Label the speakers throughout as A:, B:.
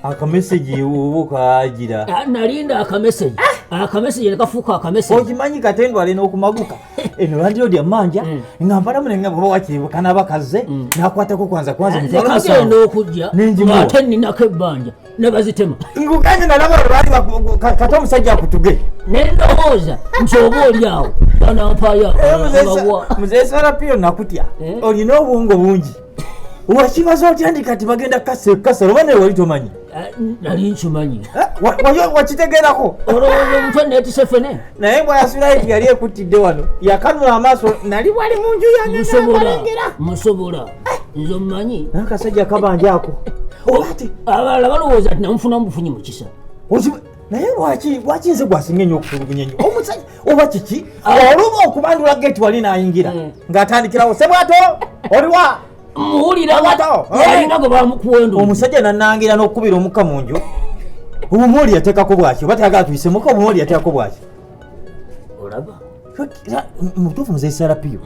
A: Akamessage ubuka ajira.
B: Nalinda akamessage. Akamessage nakafuka akamessage.
A: Okimanyi katendo alina okumaguka. Eno Landlord yamanja ngambala munenga baba wakibuka nabakaze nakwatako kwanza mutwalo
B: musanga. Kagenda okujja. Ate ninako ebbanja nebazitema.
A: Ngukanye nalaba lwali kata omusajja akutuge.
B: Nendowooza nti oba oli awo banampaya.
A: Mzee Salapio nakutya. Olina obwongo bungi. Wakibaza otya ndi kati bagenda kasero bane wali tomanyi.
B: Nali nkimanyi.
A: Wakitegeerako.
B: Olowooza omutwe neetise fene.
A: Naye bw'ayasula eti yali ekuttidde wano yakanula amaaso nali wali mu nju yange
B: musobola nze omumanyi
A: n'akasajja kabanja ako.
B: Abalala balowooza nti namufuna mufunyi mu kisa.
A: Naye lwaki nze gwasinga ennyo okutulugunya ennyo omusajja oba kiki oluba okubandula geti wali n'ayingira ng'atandikirawo Ssebwato oliwa
B: muwulira yalinga gwe bamukuwendo
A: omusajja nanangira n'okukubira omukka mu nju omumoli yateekako bwaki oba tayagala tuyise muka omumoli yateekako bwaki
B: olaba
A: mutuufu Mzee Salapio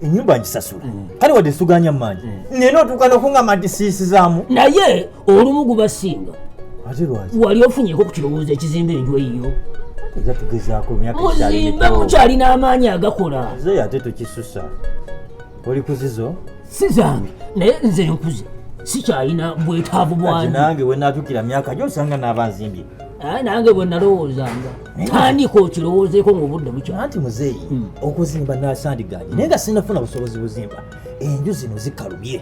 A: ennyumba ngisasula kale wadde suganya mu mangi nena otuuka n'okungamba nti siisizaamu
B: naye olumu gubasinga
A: ate lwaki
B: wali ofunyeko ku kirowoozo ekizimba enju eyiyo
A: era tugezaako emyaka
B: muzimbe mukyalina amaanyi agakola
A: nze ate tokisusa oli kuzizo
B: si zange naye nze nkuze sikyalina bwetaavu bwange
A: nange we natukira myaka gyosanga n'abanzimbye
B: nange bwe nalowoozanga tandika okirowoozeeko ng'obudde bukyali
A: anti muzeeyi okuzimba nasandiganye naye nga sinafuna busobozi buzimba enju zino zikalubye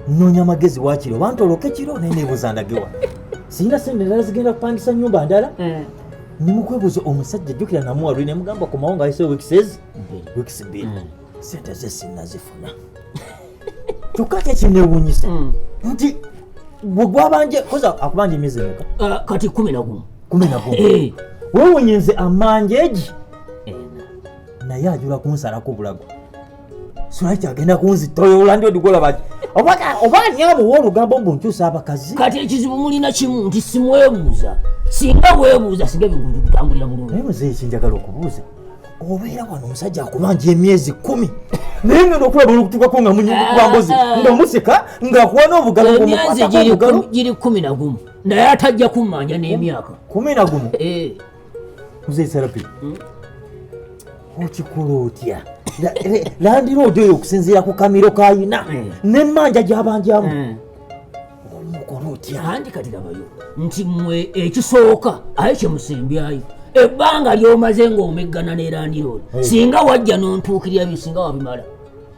A: nnoonya amagezi waakiri oba ntoloke kiro naye neebuuza ndagewa sirina sente endala zigenda kupangisa nnyumba ndala nimukwebuuza omusajja jjukira namuwalwe ne mugamba ku mawo ng'ayise wikisi bbiri sente ze sinnazifuna kyokka ate kinneewuunyisa nti bwe gwabanje koza akubanja emyezi emeka
B: kati 11
A: weewuunye nze amanje egi naye ajula kunsalako bulago sulaki agenda kunzitoyo Landlord golabaki oba anyamuwa olugambo mbu nkyusa abakazi
B: kati ekizibu mulina kimu nti simwebuuza singa weebuuza singa ebintu bitambulira bulungi
A: naye muzeeyi kinjagala okubuuza obeera wano omusajja akubanja emyezi 10 naye ngenda okulaba olukutukako nga munyikubambozi nga musika ng'akuwa n'obugalo
B: emyezi giri 11 naye atajja kummanja n'emyaka
A: 11 Mzee Salapio okikola otya Landlord oyo okusinziira ku kamiro kayina n'emmanja gy'abanjamu omukola otya
B: andi kati labayo nti mmwe ekisooka aye kyemusembyayo ebbanga lyomaze ng'omeggana ne Landlord singa wajja n'ontuukirira byo singa wabimala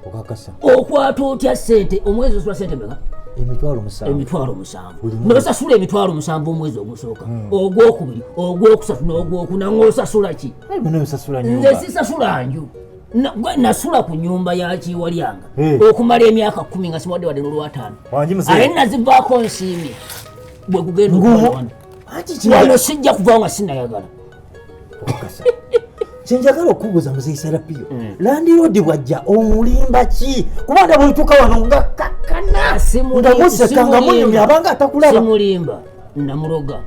A: okakasa
B: okwata otya ssente omwezi osula ssente meka
A: emitwalo
B: 7 n'osasula emitwalo 7 omwezi ogusooka ogwokubiri ogwokusatu n'ogwokuna ng'osasula ki nze sisasula nju nasula ku nyumba ya kiwalyanga okumala emyaka 10 nga simuwadde wadde n'olwataano aye nazivaako nsiimye bwe kugenda wano sijja kuvaawo nga sinnayagala
A: kyenjagala okubuuza Mzee Salapio Landlord bwajja omulimba ki kubanga bwetuuka wano nga kakkana nga museka nga munyumya abanga atakulaba
B: simulimba namuloga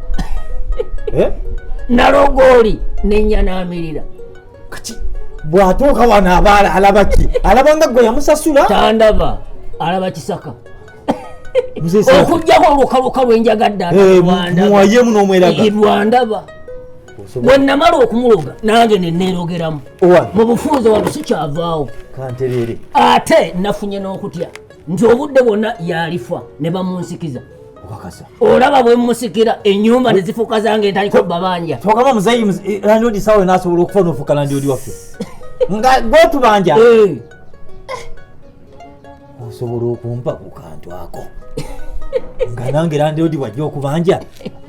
B: nalogooli nenyanaamirira
A: kati bw'atuuka wano abaala alaba ki alaba nga gwe yamusasula
B: tandaba alaba kisaka okugjako olukaluka lwenjagadde
A: muwayemu n'omweraga
B: lwandaba bwe namala okumuloga nange neneerogeramu mu bufunze wano sikyavaawo
A: kanterere
B: ate nafunye n'okutya nti obudde bwonna yalifa ne bamunsikiza olaba bwe musikira ennyumba ne zifuuka zange entaliko babanja
A: twagamba muzeeyi Landlord sawe n'asobola okufa n'ofuuka Landlord waffe nga gwotubanja osobola okumpa ku kantu ako nga nange Landlord bwajja okubanja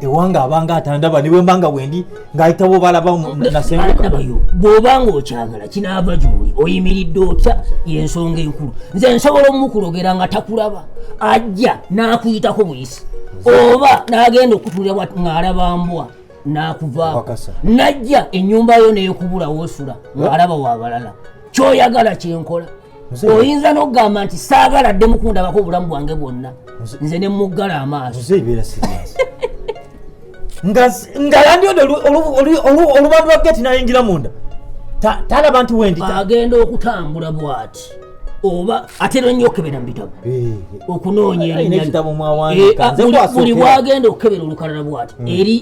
A: ewanga abanga atandaba niwe mbanga bwendi ng'ayitawo balaba
B: nasengukayo bw'obanga okyagala kinaava gy'oli oyimiridde otya y'ensonga enkulu nze nsobola omukulogera nga takulaba ajja n'akuyitako buyisi oba n'agenda okutulira ng'alaba mbwa n'akuvaawo najja ennyumba yo n'ekubula w'osula ng'alaba w'abalala ky'oyagala kyenkola oyinza n'okugamba nti saagala dde mukundabako obulamu bwange bwonna nze ne muggala amaaso
A: nga Landlord olubandu lwa geti n'ayingira munda talaba nti wendi
B: agenda okutambula bw'ati oba atera nnyo okebera mu bitabo okunoonya
A: erinnya
B: buli bwagenda okukebera olukalala bwati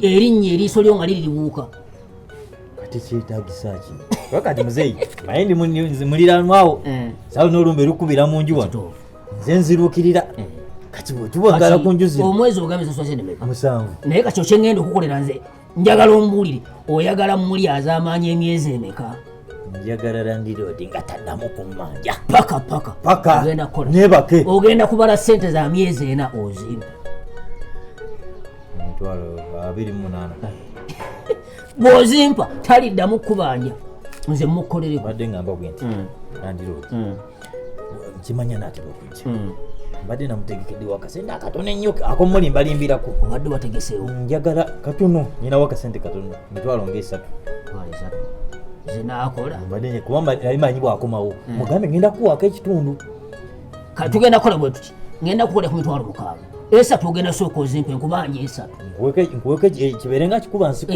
B: erinnya eriiso lyo nga liriribuuka
A: kati kyetagisa ki wakati muzeeyi naye ndi muliranwawo sawa n'olumbe lukubira mu nju wano nze nziruukirira kati bwetubagala ku nju zino
B: omwezi ogambe sasula sente meka
A: 7
B: naye kati okyengenda okukolera nze njagala ombuulire oyagala muli azamaanya emyezi emeka
A: njagala Landlord nga taddamu kummanja
B: paka
A: nebake
B: ogenda kubala sente za myezi 4 ozimba
A: 28
B: bw'ozimpa taliddamu kubanja nze mukolereko
A: badde ngamba bwenti Landlord kimanya naatera okujja mbadde namutegekedde wakasente akatono ennyo akomuli mbalimbirako
B: obadde wategeseewo
A: njagala katono nyina wakasente katono 3
B: nze naakola
A: mbadde kubanga alimanyi bwakomawo mugambe ngenda kuwaako ekitundu
B: tugenda kukola bwe tuti ngenda kukola ku 6 ogenda sooka ozimpa enkubanja 3
A: nkuweke kibeere nga kikuba nsiko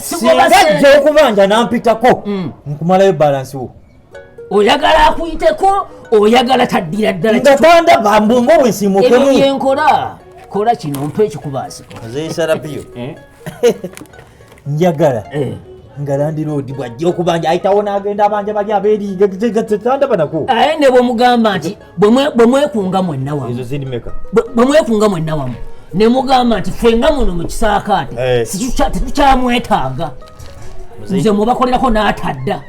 B: singa
A: jja okubanja nampitako nkumalayo balansi wo
B: oyagala akuyiteko oyagala taddira ddala
A: nga tandaba mbunga obwensimukemu
B: yenkola kola kino mpa ekikubaasiko
A: Mzee Salapio njagala nga Landlord bwajja okubanja ayitawo n'agenda abanja bali abeeriga tandaba nako
B: aye ne bwemugamba nti bwe mwekunga mwenna wamu
A: ezo zirimeka
B: bwe mwekunga mwenna wamu ne mugamba nti fenga muno mu kisaakaate tetukyamwetaaga nze mubakolerako n'atadda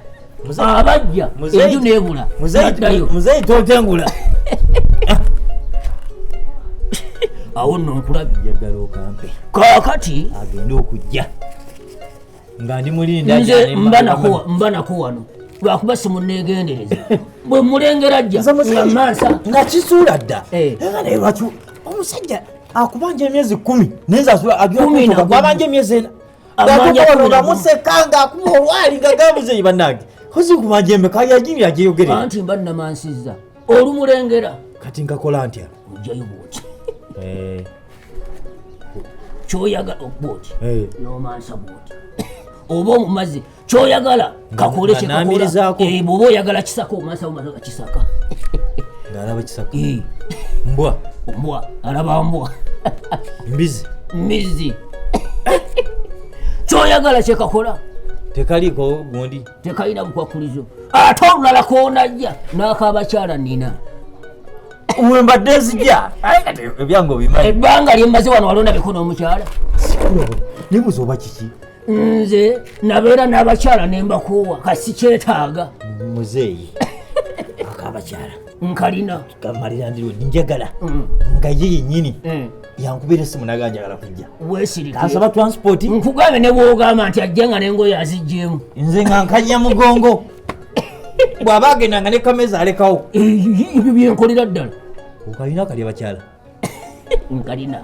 B: abajja enju neebula
A: muzeeyi totengula
B: awo nno nkulabye
A: njagala okampe
B: kaakati
A: agenda okujja nga ndi mulinda
B: nze mba nako wano lwakuba simuneegendereza bwe mulengera ajja nga mansa
A: nga kisuula dda nga naye lwaki omusajja akubanja emyezi 10 naye agabanja emyezi 4 gamusekanga akuba olwali nga gamuzeeyi bannange kozi kubanja emeka yagiri ajeyogerera
B: anti mba namansizza olumulengera
A: kati nkakola ntya
B: ojjayo bwoti kyoyagala okubwoti nomansa bwoti oba omumazi kyoyagala kakole kyekakolaoba oyagala kisaka omansa omaza kisaka
A: ngaalaba kisaka mbwa
B: alaba mbwa
A: Mbizzi
B: kyoyagala kyekakola
A: tekaliko gundi
B: tekalina bukwakulizo ate olulala konajja n'akabakyala nina
A: mwembadde nzija ebyange obimanyi
B: ebbanga lyemmaze wano walondabeko n'omukyala
A: nibuza oba kiki
B: nze nabeera n'abakyala nembakuwa kasi kyetaaga
A: muzeeyi akabakyala
B: nkalina
A: kamalira Landlord njagala nga ye yennyini yankubira essimu naga njagala kujja
B: weesirikasaba
A: transport
B: nkugambe ne bwogamba nti ajja nga n'engoye aziggyemu
A: nze nga nkajja mugongo bw'aba agendanga ne kameza alekawo
B: ebyo byenkolera ddala
A: okalina akali abakyala
B: nkalina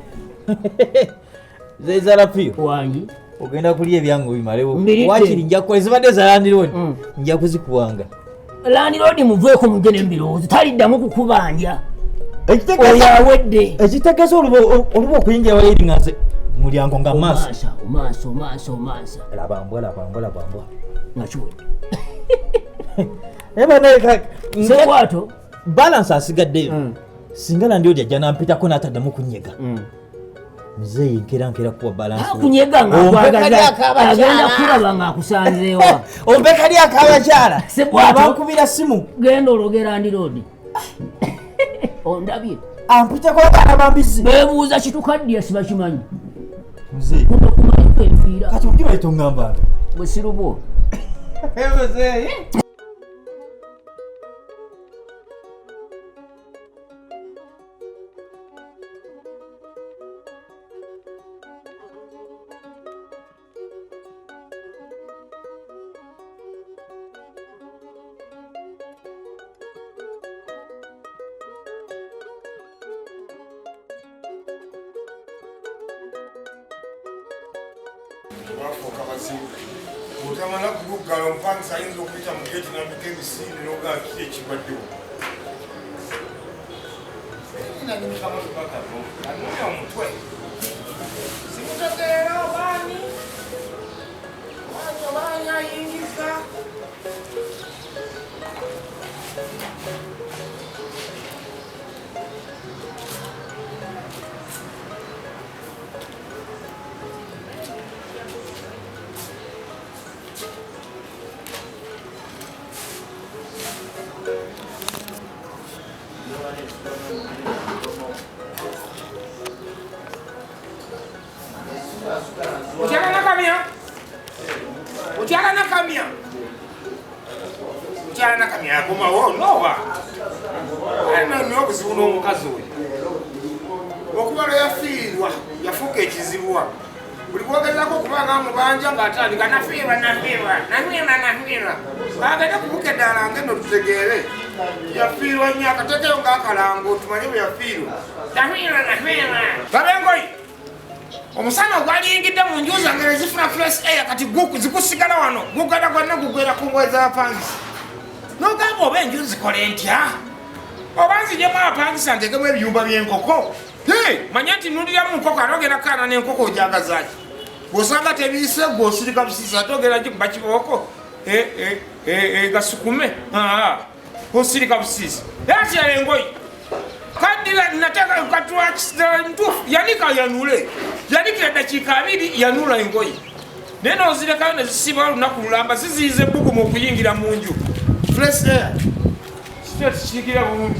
A: Mzee Salapio
B: wanyi
A: ogenda kulya ebyange obimalewo wakiri nja kukola ezibadde za Landlord nja kuzikuwanga
B: Landlord muveeko mujje n'embirowoozo taliddamu kukubanja oyawedde
A: ekitegeeza oluba okuyingira wali eri nga nze mulyango nga maaso labambwa
B: nga kiwedde
A: Ssebwato balance asigaddeyo singa Landlord ajja nampitako n'ataddamu kunyega Mzee nkera kuwa balance
B: kunyega nga agenda kulaba nga akusanzeewa
A: ompekali akabakyala abankubira simu
B: genda ologera Landlord ondabye
A: ampitako abaana ba Mbizzi
B: beebuuza kitukaddiya sibakimanyi
A: Mzee
B: kumaliko enfiira
A: kati okibaita ongamba
B: bwe sirubwo
A: Mzee
C: otamala kuguggala omupangisa ayinza okuyita mu geti nambika emisinde nogaa kiki ekibaddewo nanimikamotoka anonya omutwe simutegeera obaani obaani ayingiza Utyala nakamya? Utyala nakamya? Utyala nakamya yakomawo noba? Nno obuzibu n'omukazi oyo. Okuba lwe yafiirwa yafuuka ekizibwa. Buli bwogezako okuba nga mubanja ng'atandika nafiirwa. Bagenda kubuka eddala ng'enno tutegeere. Yafiirwa nnyo akatekeyo ng'akalango tumanye bwe yafiirwa. Nafiirwa. Babengoyi, omusana ogwaliyingidde mu nju zange ne zifuna fresh air kati zikusigala wano gugenda gwonna gugwera ku ngoye z'abapangisa. N'ogamba oba enju zikole ntya? Oba nzijemu abapangisa ntegemu ebiyumba by'enkoko. Manya nti nuliramu nkoko atogera kaana n'enkoko ojagazaaki. Bw'osanga tebiise gwe osirika busiisa atogera gikuba kibooko. Gasukume. Osirika busiisa. Yatyala engoyi. Kaddira nateeka katuwa ntuufu yanika yanule. Yanikira eddakiika 2 yanula engoyi. Naye n'ozirekayo ne zisiba olunaku lulamba ziziyiza ebbugumu okuyingira mu nju. Fresh air. Kito kikiikira bulungi.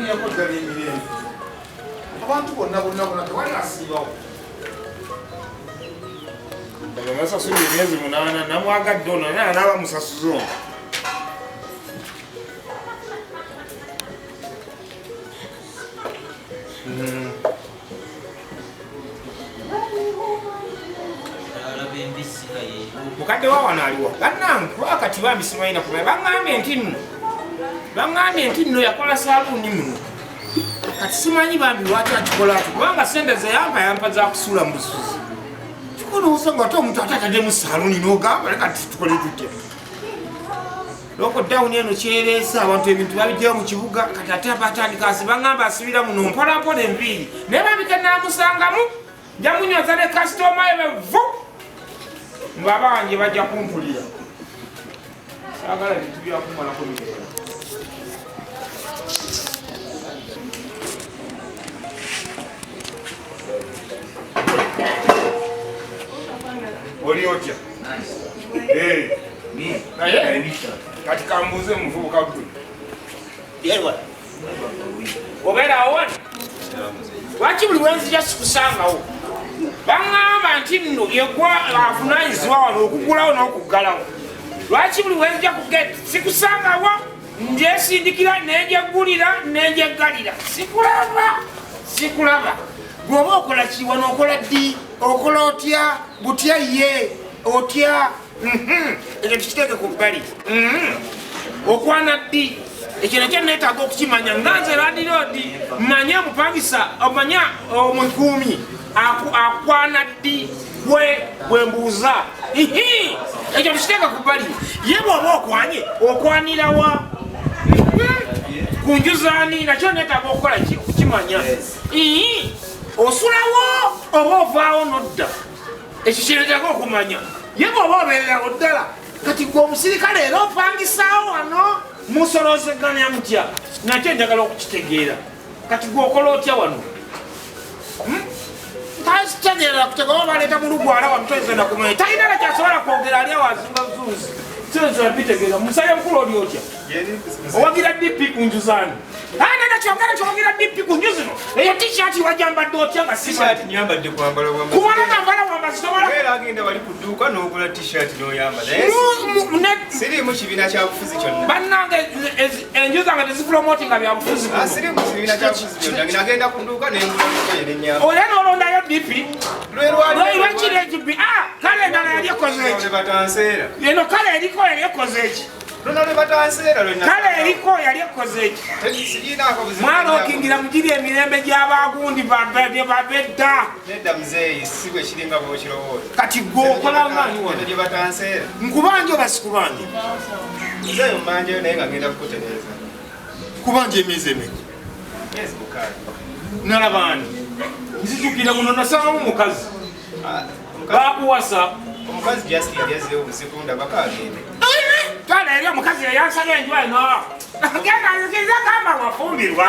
C: Yakodala emirembe. Abantu bonna tewali asiibawo. Bamusasula emyezi 8 namwagadde ono naye anaaba musasuza ono. Mukadde wa wano aliwa. Bannange wakati bambi simanyi nakumanya baŋŋambye nti nno yakola saluuni muno. Kati simanyi bambi lwaki akikola ati kubanga sente ze yampa za kusula mu busuzi. Kikuluusa nga ate omuntu ate ataddemu saluuni n'ogamba leka tukole tutya. Lockdown eno kyereesa abantu ebintu babijjayo mu kibuga kati ate abatandika baŋŋamba asibira muno mpolampola enviiri. Naye babike naamusangamu nja munyoza ne kasitoma ebevu. Mbaba wange bajja kumpulira. Saagala bintu byakumalako mirembe. Oli otya? Naye kati kambuuze muvubuka gwe. Obeerawo wano? Lwaki buli wenzija sikusangawo? Baŋŋamba nti nno yegwa avunaanyizibwa wano okugulawo n'okuggalawo. Lwaki buli wenzija kugenda sikusangawo? Ngyesindikira nenjegulira nenjegalira. Sikulaba. Bw'oba okola ki wano okola ddi? Okola otya? Butya ye? Otya? Ekyo tukiteeke ku bbali. Okwana ddi? Ekyo nakyo neetaaga okukimanya nga nze Landlord manya omupangisa omanya omukuumi akwana ddi bwe mbuuza. Ekyo tukiteeke ku bbali. Ye bw'oba okwanye okwanira wa? Ku nju zaani nakyo neetaaga okukola ki? Okukimanya. Osulawo oba ovaawo n'odda. Ekyo kireetako okumanya. Ye bw'oba obeererawo ddala kati gwe omusirikale era opangisaawo wano musolozeganya mutya. Nakyo njagala okukitegeera. Kati gwe okola otya wano? Takitegeera kutega oba baleeta mulugwala wano toyinza kumanya. Talina nakyasobola kwogera ali awo azunga buzuuzi. Kyoyinza bitegeera. Musajja mukulu oli otya? Owagira DP ku nju zaani. Nakyongera kyowagira DP ku nju zino. Eyo t-shirt wajambadde otya nga
D: t-shirt nyambadde kwambala wamba.
C: Kubona nambala wamba zitobola.
D: Era agenda wali ku dduuka n'ogula t-shirt n'oyambala. Siriimu kibiina kya bufuzi kyonna.
C: Bannange enju zange tezipromotinga bya bufuzi.
D: Siriimu kibiina kya bufuzi kyonna. Nagenda ku dduuka n'engula n'okoye n'ennyamba.
C: Oya n'olondayo DP.
D: Lwelwali
C: DP. Kale endala yali ekoze eki.
D: Batanseera.
C: Eno kale eriko yali ekoze eki.
D: Luna lwe batanseera lwe
C: kale eriko yali ekoze eki. Mwana okingira mugiri emirembe gy'abagundi babedda.
D: Nedda Mzee si bwe kiringa bw'okirowooza.
C: Kati gwe okola ng'ani wano?
D: Gye batanseera.
C: Nkubanja oba sikubanja?
D: Mzee mmanjeyo naye nga ngenda kukutereeza.
C: Kubanja emyezi emeka?
D: Myezi 6.
C: Nalabaani. Nzijukira muno nasangamu mukazi. Bakuwasa.
D: Omukazi Justin yazzeewo obusiku ndabako agende.
C: Kale eri omukazi yansala enju eno. Genda nzikiza gamba wafumbirwa.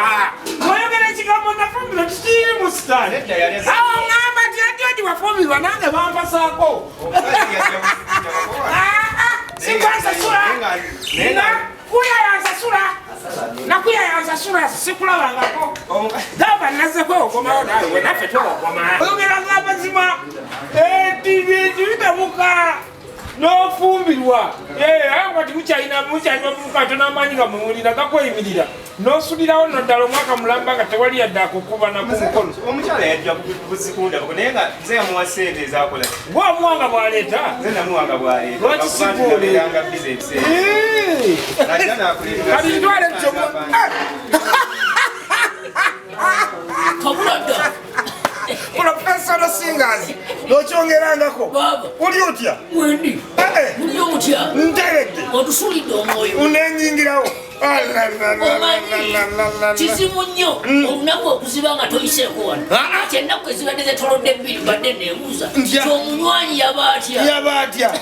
C: Oyogera ekigambo nafumbirwa kikirimu sitaani. Awo ngamba nti ati wafumbirwa nange bampasaako. Sikwansasula. Nakuya yansasula. Sikulabangako. Gamba nazzeko okomawo naawe naffe twokoma oyogera ng'amazima tibitabuka n'ofumbirwa kati mukyalina bavubuka tonamanyi nga muwulira gakweyimirira n'osulirawo noddala omwaka mulamba nga tewali yadde akukuba nakumukono
D: omukyala yajja kuzikunda naye nga nze yamuwa sente ezakola
C: bwamuwanga bwaleeta
D: nze namuwanga bwaleeta
C: lwaki sikuoleranga
D: biza ebiseera
C: kati ntwale kyomu
B: kabuladda
C: professional singers nokyongerangako oli otya
B: wendi muli omutya
C: nteredde
B: otusulidde omwoyo
C: unenyingirawo
B: omanyi kizibu nnyo olunaku okuziba nga toyiseeko wano ati ennaku ezibadde zetolodde bbiri badde neebuuza kyomunywanyi yaba atya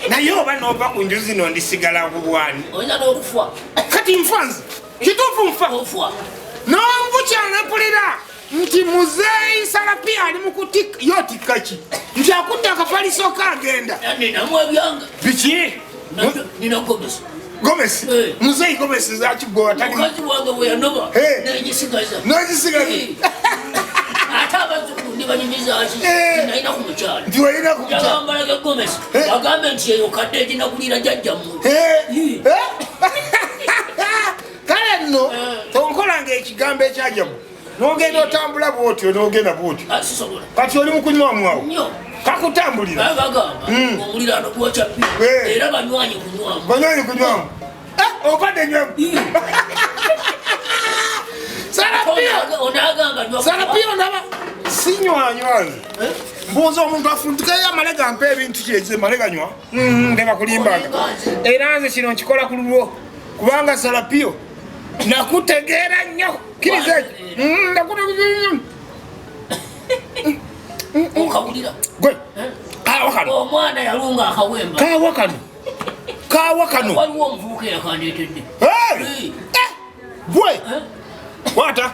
C: naye oba nova ku nju zino ndisigala ku bwani
B: oyinza n'okufa
C: kati nfanze kituufu nfa nombukyanampulira nti Mzee Salapio ali mukutika yotika ki nti akudde akapaliso kagenda
B: ninamu ebyanga
C: biki
B: nina gomesi
C: gomesi Mzee gomesi zakigwa tali
B: mukazi wange bwe yanoba negisigaza ate abazzukulu ndibanyumizaaki nalina ku mukyala
C: nti walina ku mukyala
B: yagambalage gomesi agambe nti eyo kadde eginakulira jjajja mu
C: kale nno tonkolanga ekigambo ekyajamu nogenda otambula bwotyo nogenda bwotyo kati oli mukunywamu awo kakutambulira
B: bagamba omuliraano gwokya era banywanyi kunywamu
C: obadde nywamu Salapio ndaba sinywanywanze mbuuza omuntu afundikayo amalega mpa ebintu kyeze malega nywa ndeba kulimbanga era nze kino nkikola ku lulwo kubanga Salapio nakutegeera nnyo kiriza
B: okawulira
C: gwe kawa kano
B: omwana yalunga akawemba
C: kawa kano
B: waliwo omuvubuka eyakandeetedde
C: gwe wata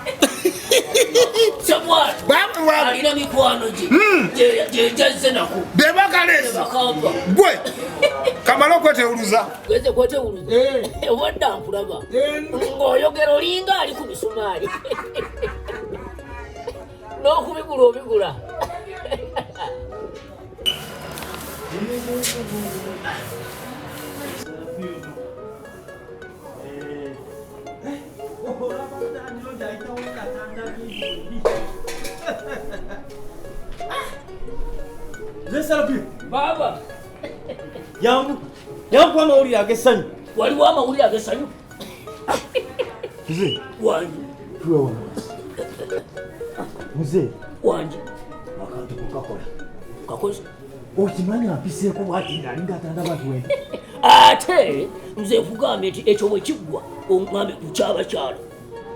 B: Ssebwato alina mikwano gye gyejazze nako
C: bebakalesi gwe kamala okwetewuluza
B: geze kwetewuluza obadde ankulaba ng'oyogera olinga ali ku misumaali n'okubigula obigula
A: Mzee Salapio
B: baba
A: yangu amawulire ag'essanyu
B: waliwo amawulire ag'essanyu
A: Mzee
B: wange
A: Mzee
B: wange
A: akantu kukakola
B: kakoze
A: okimanyi ampiseeko bwati ng'alinga atanda bantu wena
B: ate nze kugambye nti ekyo bwe kiggwa ongambe kukyabakyalo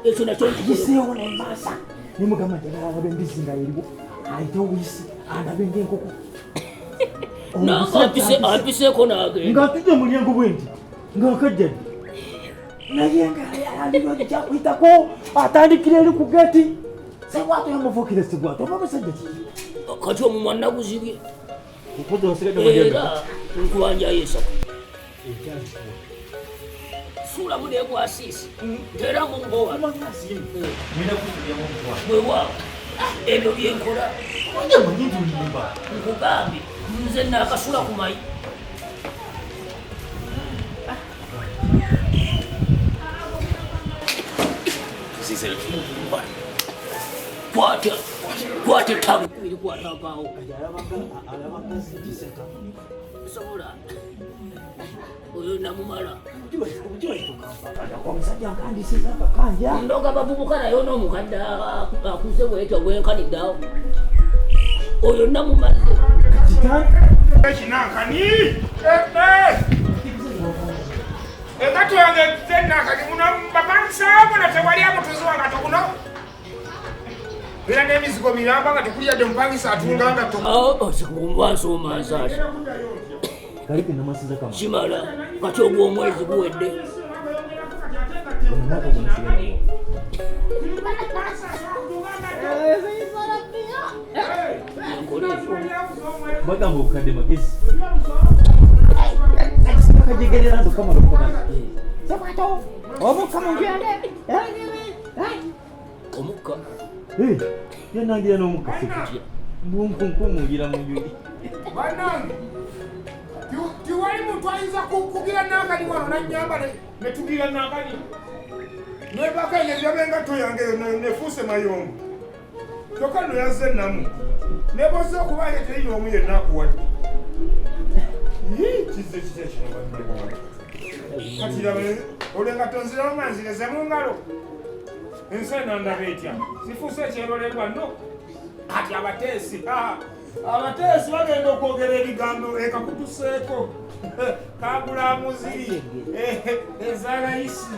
B: ekyo nakyo
A: giseewo nemaasa nemugamba nti alabe Mbizzi nga eriwo ayite obuyisi alabe ng'enkoko
B: nange ampiseeko n'agenda
A: ng'atudde mulyango bwenti ng'akajjani naye ng'ayalaliyo kyakuyitako atandikira eri ku gati Ssebwato yamuvuukira Ssebwato oba musajja ki
B: kati omumwa naguzibye era nkubanjayo esatu suulamu negwasiisi era mungowa bwewaawo ebyo byenkola nkugambye nze naakasula ku mayi kwata ettabu birikwata mpaawo sobola oyo namumala ndoga bavubuka naye n'omukadde akuze bwetyo bwenkaniddeawo oyo namumaze
C: ekinankani ekati wange zenankani muno bapangisaamu na tewali amutuzi wanga tokuno era n'emizigo miramba nga tekuliyadde omupangisa atunga nga
B: towansomansashe kimala kati ogw'omwezi guwedde
A: bagamba obukadde magezi kajegerera ndo kamala okukomaza Ssebwato obuka mu nju yange
B: omukka
A: yanangira n'omukka mbunkunkumuyira mu njuli
C: bannange tiwali muntu ayinza kugira nakali wano nanyamba netugira nakali nebaka nebyabengato yange nefuuse mayombo kyokka no yazze namu neboze okubaye terina omu yenna akuwadde kize kino kati rabe olengato nziramu manzireze mu ngalo ensi nandaba etya sifuuse ekyerolerwa no kati abateesi abateesi bagenda okwogera ebigambo ekakutuseeko kagulamuzi ezalayisi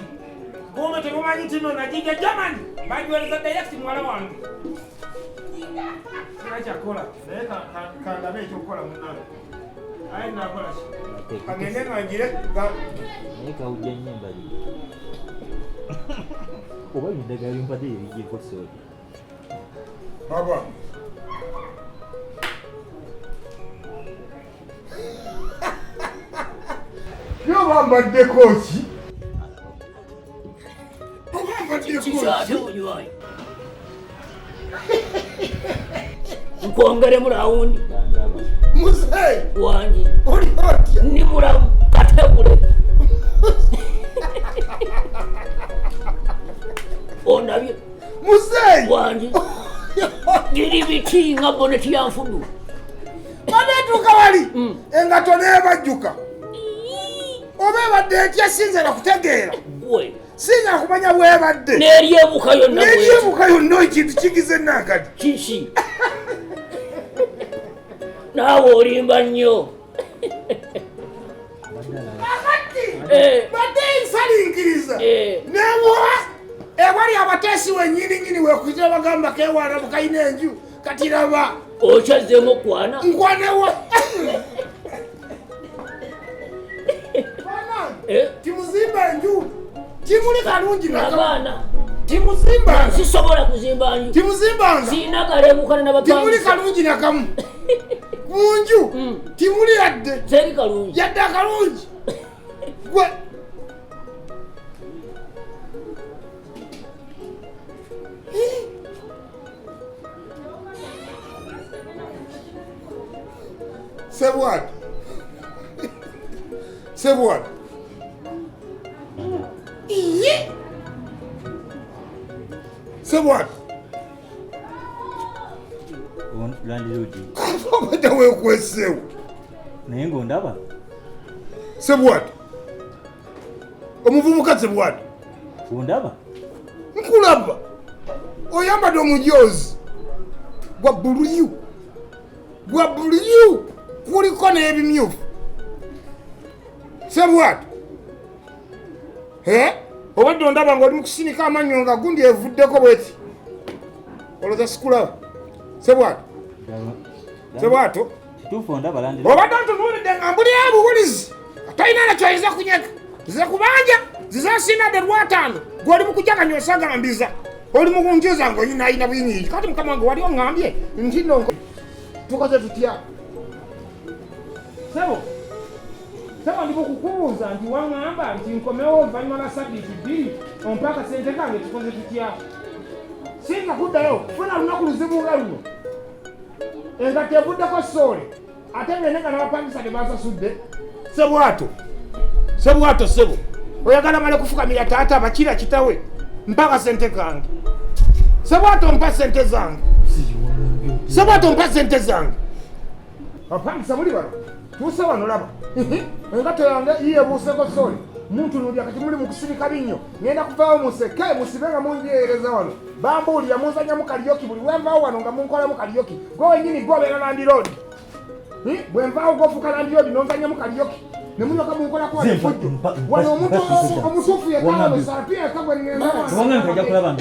C: kume temumanyi tino najija jamani bagiwereza direct muwala wange kira kyakola naye kandabe ekyokukola munange aye nakola ki kagende ngangire
A: naye kawujja nnyo embali oba eddagala lyompadde yebigyeko sooli
C: baba yobambaddeko ki
B: nkwongeremu lawundi
C: Mzee
B: wangi
C: oli otya
B: ndi mulamu kategule ondabye
C: Mzee
B: wangi giri biti nga boneti yanfudu
C: babetuuka wali engato nebajjuka oba ebadde etya sinzala kutegeera
B: gwe
C: singa kumanya bwebadde
B: neryebuka yonna
C: neryebuka yonna ekintu kigize nakati
B: kiki naawe olimba nnyo
C: badde nsalinkiriza nebuwa ewali abateesi wenyininyini wekuzira bagamba kewaana bukayina enju kati raba
B: okyazzemu okwana
C: nkwanewa timuzimba enju timuli kalungi
B: abaana
C: timuzimba
B: sisobola kuzimba nju
C: timuzimbanga
B: siinagalemukana
C: timuli
B: nabapangisa
C: kalungi nakamu kunju timuli yadde
B: teri kalungi
C: yadde akalungi gwe Ssebwato Ssebwato iye Ssebwato
A: Landlord
C: obadde weekweseewo
A: naye ng'ondaba
C: Ssebwato omuvubuka Ssebwato
A: ondaba
C: nkulaba oyambadde omujoozi gwa buluyu kuliko n'ebimyufu Ssebwato obadde ondaba ng'oli mu kusinika amannyo nga gundi evuddeko bweti olowooza sikulaba Ssebwato
A: kituufu ondaba Landlord
C: obadde ntunuulidde nga mbuliyo buwulizi talina nakyoyinza kunyega zize kubanja zizasinadde lwataano gw'oli mu kujaganya osagambiza oli mu kunjuza ng'oyinaayina bwinyingi kati mukama wange wali oŋŋambye nti no tukoze tutya Ssebo ndi mukukubuuza nti waŋŋamba nti nkomewo oluvannyuma lwa sabbiiti bbiri ompa akasente kange tukoze tutya singa kuddayo funa lunaku luzibu nga luno engato evuddeko soole ate ngenenga n'abapangisa ne basasudde Ssebwato Ssebo oyagala male kufukamira taata abakira kitawe mpa akasente kange Ssebwato mpa sente zange Ssebwato mpa sente zange abapangisa muli bano tuuse wano laba engato yange yeebuuseko soole muntunuulya kati muli mu kusirika binnyo ngenda kuvaawo museke musibe nga munjeereza wano bambuulira munzanyamu kaliyoki buli wenvaawo wano nga munkolamu kaliyoki gwe wenyini gwobeera Landlord bwe nvaawo gwofuuka Landlord nonzanyamu kaliyoki nemunyoka munkolako wano efujjo wano omutuufu yekawano Salapio ekagwe ngenza
A: kubanga nkajja kulaba